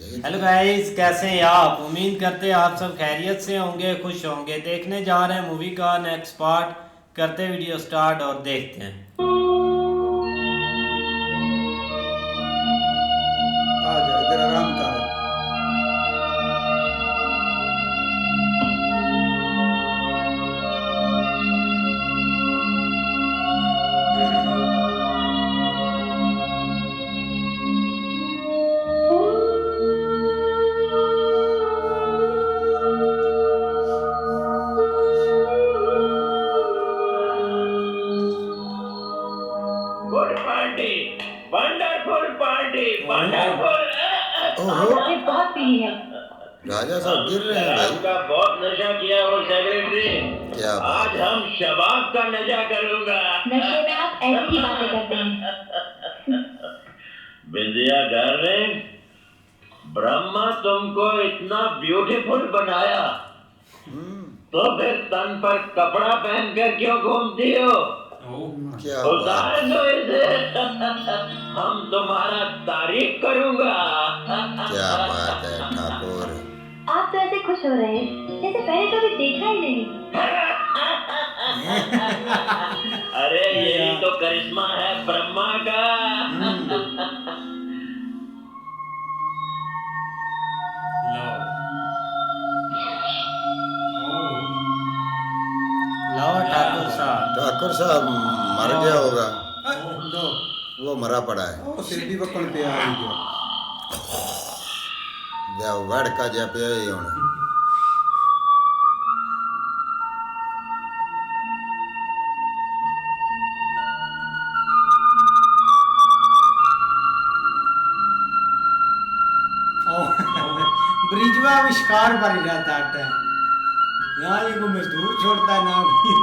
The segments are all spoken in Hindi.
हेलो गाइस, कैसे हैं आप? उम्मीद करते हैं आप सब खैरियत से होंगे, खुश होंगे। देखने जा रहे हैं मूवी का नेक्स्ट पार्ट। करते वीडियो स्टार्ट और देखते हैं। आ जा इधर आराम कर। Good party, wonderful party, wonderful. ओहो आपने बहुत पी है। राजा साहब गिर रहे हैं शराब भाई। का बहुत नशा किया वो सेक्रेटरी। क्या बात आज है। हम शबाब का नशा करूंगा। नशे में आप ऐसी ही बातें करते हैं। बिंदिया डार्लिंग, ब्रह्मा तुमको इतना ब्यूटीफुल बनाया, तो फिर तन पर कपड़ा पहनकर क्यों घूमती हो? क्या बात उतार है। दो इसे। हम तुम्हारा तारीफ करूंगा। क्या बात है ठाकुर। आप तो ऐसे खुश हो रहे हैं जैसे पहले कभी देखा ही नहीं। अरे यही तो करिश्मा है ब्रह्मा का। लो ठाकुर साहब। ठाकुर साहब मर गया होगा। दो वो मरा पड़ा है। ਉਹ ਸਿਰ ਵੀ ਵਕਣ ਪਿਆ ਹੀ ਗਿਆ या वड़ का जा पिया ही होना। ब्रिजवा आविष्कार पर ही रहता है। यहाँ ये कोई मजदूर छोड़ता है ना कोई।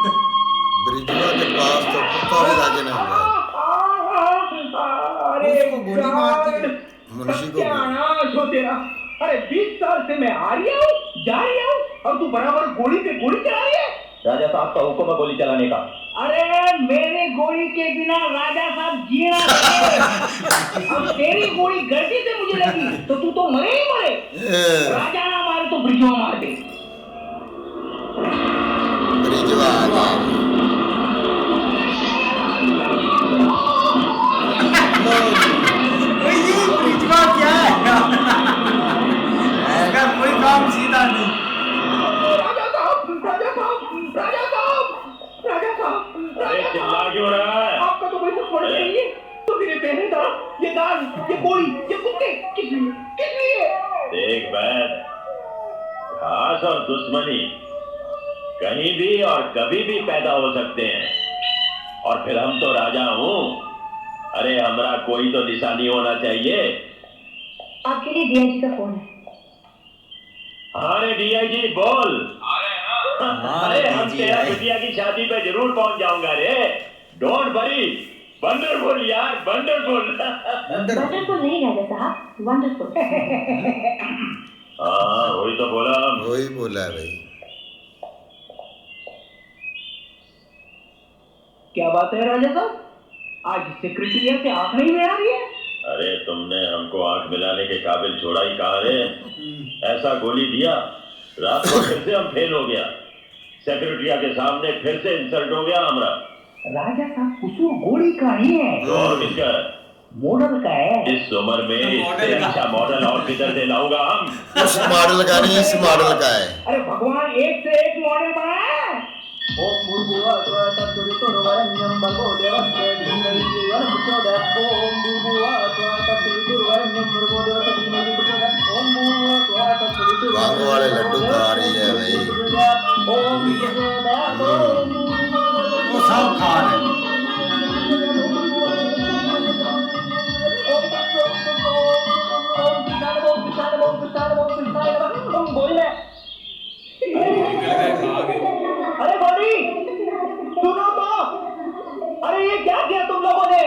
ब्रिजवा के पास तो कुत्ता भी लागे नहीं हुआ। उसको गोली मारती है। मुंशी को सत्यानाश हो तेरा। अरे 20 साल से मैं आ रही हूँ, जा रही हूँ, और तू बराबर गोली पे गोली चला रही है। राजा साहब का हुक्म है गोली चलाने का। अरे मेरे गोली के बिना राजा साहब जिए ना सके। अब तेरी गोली गलती से मुझे लगी तो तू तो मरे ही मरे। राजा ना मारे तो ब्रिजवा मार दे। ब्रिजवा आ गया। ये ब्रिजवा क्या है? इसका कोई काम सीधा नहीं। राजा साहब, राजा साहब, राजा साहब, राजा साहब। अरे चिल्ला क्यों रहा है? आपका तो वैसे छोड़ चाहिए तो मेरे पहरेदार, ये दाल, ये गोली, ये कुत्ते किस लिए, किस लिए? देख बैद, घास और दुश्मनी कहीं भी और कभी भी पैदा हो सकते हैं। और फिर हम तो राजा हूँ। अरे हमारा कोई तो निशानी होना चाहिए। आपके लिए डीआईजी का फोन है। अरे डीआईजी बोल। अरे हम DIG तेरा आए। बिटिया की शादी पे जरूर पहुंच जाऊंगा रे। Don't worry. वंडरफुल यार, वंडरफुल। वंडरफुल नहीं राजा साहब, वंडरफुल। हाँ वही तो बोला। वही बोला है भाई। क्या बात है राजा साहब, आज सेक्रेटरी से आंख नहीं में आ रही है। अरे तुमने हमको आंख मिलाने के काबिल छोड़ा ही कहा रे। ऐसा गोली दिया, रात को फिर से हम फेल हो गया। सेक्रेटरिया के सामने फिर से इंसल्ट हो गया हमारा। राजा साहब कुसूर गोली का नहीं है, और किसका? मॉडल का है। इस उम्र में इससे अच्छा मॉडल और किधर से लाऊंगा हम? उस मॉडल का नहीं, इस मॉडल का है। अरे भगवान एक से एक मॉडल बनाया है। ओम भूर्भुवः स्वः तत्सवितुर्वरेण्यं भर्गो देवस्य धीमहि धियो न प्रचोदयात्। ओम भूर्भुवः स्वः तत्सवितुर्वरेण्यं भर्गो देवस्य धीमहि प्रचोदयात्। ओम भूर्भुवः स्वः तत्सवितुर्वरेण्यं बांगो वाले लड्डू खा रही है भाई। ओम प्रचोदयात्। ओम वो सब खा रहे हैं। अरे बॉडी सुनो तो। अरे ये क्या किया तुम लोगों ने?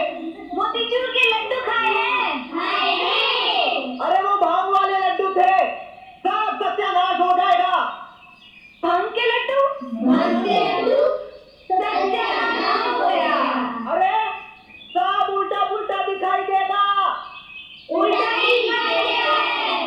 मोतीचूर के लड्डू खाए हैं। अरे वो भांग वाले लड्डू थे, सब सत्यानाश हो जाएगा। भांग के लड्डू? सत्यानाश हो गया। अरे सब उल्टा पुल्टा दिखाई देगा। उल्टा ही खाए हैं।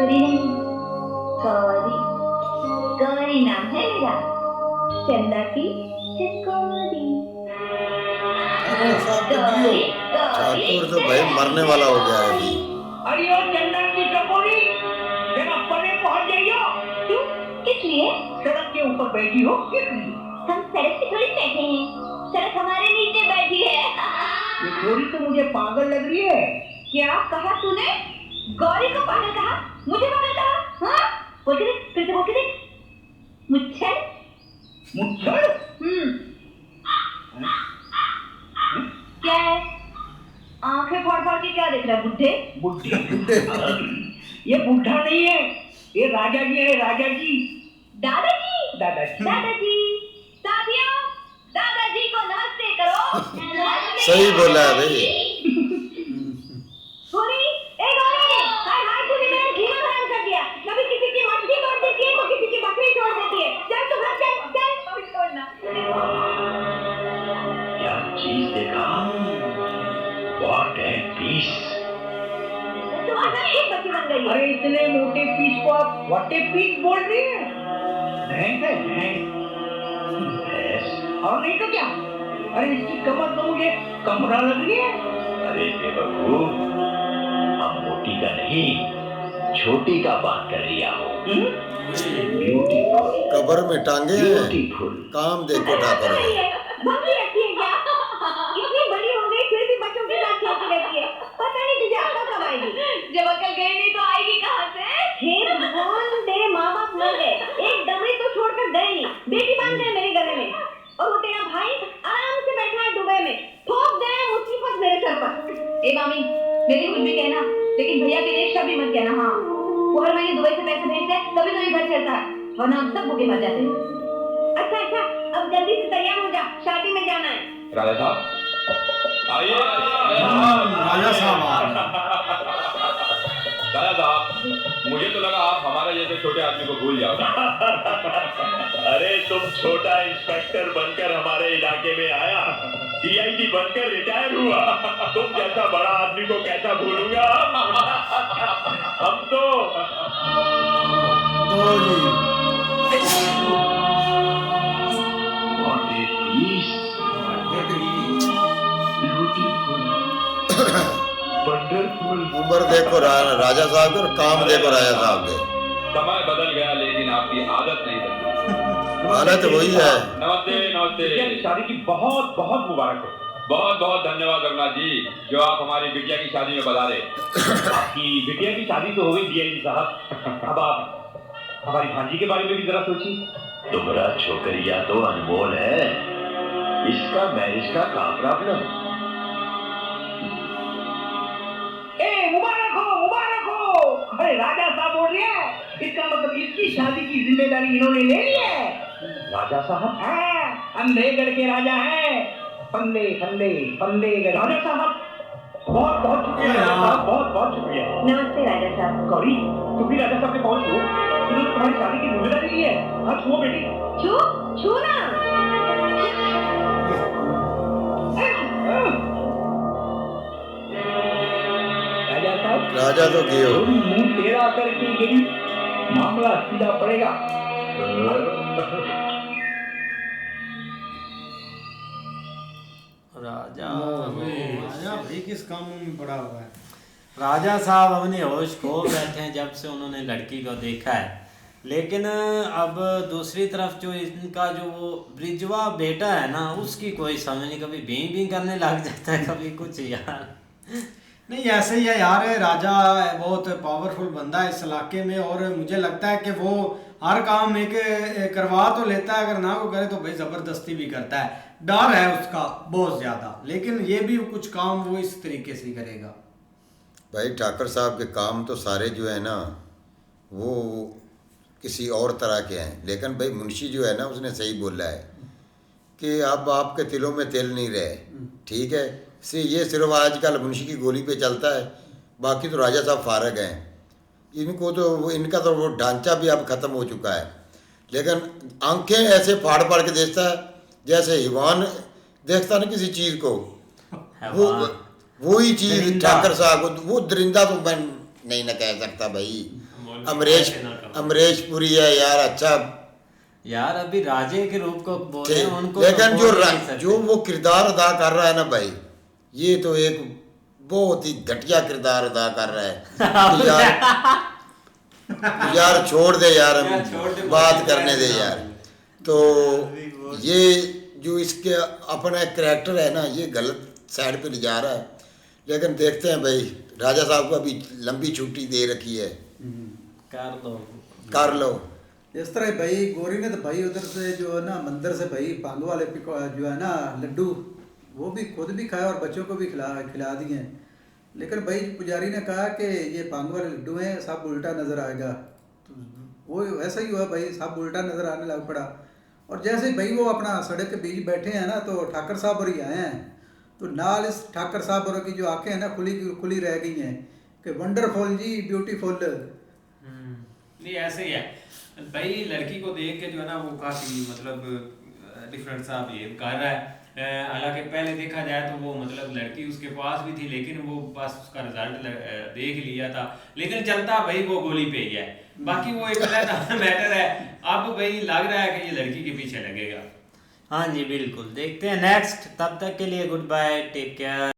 चकोरी नहीं, गौरी। गौरी नाम है मेरा, चंदा की चकोरी। गौरी, ठाकुर तो भाई मरने वाला हो गया है अभी। अरे ओ चंदा की टकोरी, जरा परे पहुंच जाइयो। क्यों? किस लिए? सड़क के ऊपर बैठी हो किस लिए? हम सड़क पे थोड़ी बैठे हैं, सड़क हमारे नीचे बैठी है। ये छोरी तो मुझे पागल लग रही है। क्या कहा तूने? गौरी को पागल कहा? मुझे पागल कहा? हाँ? बोल के देख, फिर से बोल के देख। मुच्छर? मुच्छर? क्या है? आंखें फाड़ फाड़ के क्या देख रहा है बुड्ढे? बुड्ढे? ये बुड्ढा नहीं है, ये राजा जी है, राजा जी। दादाजी? दादाजी। दादाजी, साथियों, दादाजी को नमस्ते करो। नमस्ते। सही बोला है भाई। गौरी, ए गौरी, हाय हाय, तूने मेरा जीवन हराम कर दिया। कभी किसी की मछली तोड़ देती है, तो किसी की बकरी तोड़ देती है। चल तू घर चल, चल, कभी तोड़ना। क्या चीज देखा? What a piece! तुम अचानक बच्ची बन गई। अरे इतने मोटे पीस को आप व्हाटे पीस बोल रही हैं? भैंस है, भैंस। और नहीं तो क्या? अरे इसकी कमर तो मुझे कमरा लग रही है। अरे बेवकूफ, हम मोटी का नहीं, छोटी का बात कर रही हूँ। ब्यूटीफुल, कबर में टांगे हैं, ब्यूटीफुल। काम देखो ठाकुर। बकरी रखी है क्या? इतनी बड़ी हो गई फिर भी बच्चों के साथ खेलती रहती है। पता नहीं तुझे अकल कब आएगी? जब अकल गई नहीं तो आएगी कहाँ से? हे भगवान, तेरे माँ बाप मर गए, एक डमरी तो छोड़कर गए नहीं, बेटी बांध गए मेरे गले में, और वो तेरा भाई आराम से बैठा है दुबई में, ठोक गए मुसीबत मेरे सर पर। ए मामी, मेरे कुछ भी कहना, लेकिन भैया के लिए एक शब्द भी मत कहना। हाँ, वो हर महीने दुबई से पैसे भेजते हैं, तभी तो ये घर चलता है, वरना हम सब भूखे मर जाते हैं। अच्छा अच्छा, अब जल्दी से तैयार हो जा, शादी में जाना है। राजा साहब आइए। राजा साहब राजा साहब, मुझे तो लगा आप हमारे जैसे छोटे आदमी को भूल जाओगे। अरे तुम छोटा इंस्पेक्टर बनकर हमारे इलाके में आया, डीआईजी बनकर रिटायर हुआ, तुम जैसा बड़ा आदमी को कैसा भूलूंगा? हम तो What a piece! Beautiful, wonderful. उम्र देखो राजा साहब के और काम देखो राजा साहब के। समय बदल गया लेकिन आपकी आदत नहीं बदली। हालत वही है। नमस्ते नमस्ते। शादी की बहुत बहुत मुबारक हो। बहुत बहुत धन्यवाद रघुनाथ जी, जो आप हमारी बिटिया की शादी में बधारे। आपकी बिटिया की शादी तो हो गई डीआईजी साहब, अब आप हमारी भांजी के बारे में भी जरा सोचिए। तुम्हारा छोकरिया तो अनमोल है, इसका मैरिज का क्या प्रॉब्लम? ए मुबारक हो, मुबारक हो। अरे राजा साहब बोल रहे हैं, इसका मतलब इसकी शादी की जिम्मेदारी इन्होंने ले ली है। राजा साहब? हाँ, अंधेगढ़ के राजा हैं, फंदे फंदे फंदेगढ़। राजा साहब बहुत बहुत शुक्रिया, राजा साहब बहुत बहुत शुक्रिया। नमस्ते राजा साहब। गौरी, तुम भी राजा साहब के पास हो, इन्होंने तुम्हारी शादी की जिम्मेदारी ली है। हाँ छुओ बेटी। छू छू ना। राजा साहब, राजा तो गए हो। तुम मुंह टेढ़ा करके गई, मामला सीधा पड़ेगा। राजा राजा भाई किस कामों में पड़ा हुआ है? राजा साहब अपने होश खो बैठे हैं जब से उन्होंने लड़की को देखा है। लेकिन अब दूसरी तरफ जो इनका जो वो ब्रिजवा बेटा है ना, उसकी कोई समझ नहीं, कभी भी करने लग जाता है, कभी कुछ यार। नहीं ऐसे ही है यार, राजा बहुत पावरफुल बंदा है इस इलाके में, और मुझे लगता है कि वो हर काम एक करवा तो लेता है, अगर ना वो करे तो भाई जबरदस्ती भी करता है। डर है उसका बहुत ज्यादा, लेकिन ये भी कुछ काम वो इस तरीके से ही करेगा। भाई ठाकुर साहब के काम तो सारे जो है ना वो किसी और तरह के हैं, लेकिन भाई मुंशी जो है ना उसने सही बोला है कि अब आपके तिलों में तेल नहीं रहे, ठीक है। से ये सिर्फ आजकल मुंशी की गोली पे चलता है, बाकी तो राजा साहब फारग हैं। इनको तो इनका तो वो ढांचा भी अब ख़त्म हो चुका है, लेकिन आंखें ऐसे फाड़ फाड़ के देखता है जैसे हिवान देखता ना किसी चीज़ को, वही चीज़ ठाकुर साहब को। वो दरिंदा तो मैं नहीं ना कह सकता भाई, अमरीश ऐसे ना करो। अमरीश पुरी है यार, अच्छा यार अभी राजे के रूप को बोले ठीक, उनको लेकिन तो जो बोल नहीं सकते। जो वो किरदार अदा कर रहा है ना भाई, ये तो एक बहुत ही घटिया किरदार अदा कर रहा है। यार छोड़ दे यार, यार छोड़ दे, बात बहुत करने दे ही यार। तो ये जो इसके अपना कैरेक्टर है ना, ये गलत साइड पे ले जा रहा है। लेकिन देखते हैं भाई, राजा साहब को अभी लंबी छुट्टी दे रखी है, कर दो। कर लो। इस तरह भाई गौरी ने तो भाई उधर से जो है ना मंदिर से भाई भांग वाले जो है ना लड्डू, वो भी खुद भी खाया और बच्चों को भी खिला दिए। लेकिन भाई पुजारी ने कहा कि ये भांग वाले लड्डू हैं, सब उल्टा नज़र आएगा। तो वो ऐसा ही हुआ भाई, सब उल्टा नज़र आने लग पड़ा। और जैसे ही भाई वो अपना सड़क के बीच बैठे हैं ना, तो ठाकर साहब और ही आए हैं। तो नाल इस ठाकर साहब और की जो आंखें हैं ना खुली रह गई हैं कि वंडरफुल जी, ब्यूटीफुल। नहीं ऐसे ही है भाई, लड़की को देख के जो है ना वो काफी मतलब डिफरेंट सा बिहेव कर रहा है। हालांकि पहले देखा जाए तो वो मतलब लड़की उसके पास भी थी, लेकिन वो बस उसका रिजल्ट देख लिया था, लेकिन चलता भाई वो गोली पे ही है। बाकी वो एक मैटर है। अब भाई लग रहा है कि ये लड़की के पीछे लगेगा। हाँ जी बिल्कुल, देखते हैं नेक्स्ट। तब तक के लिए गुड बाय, टेक केयर।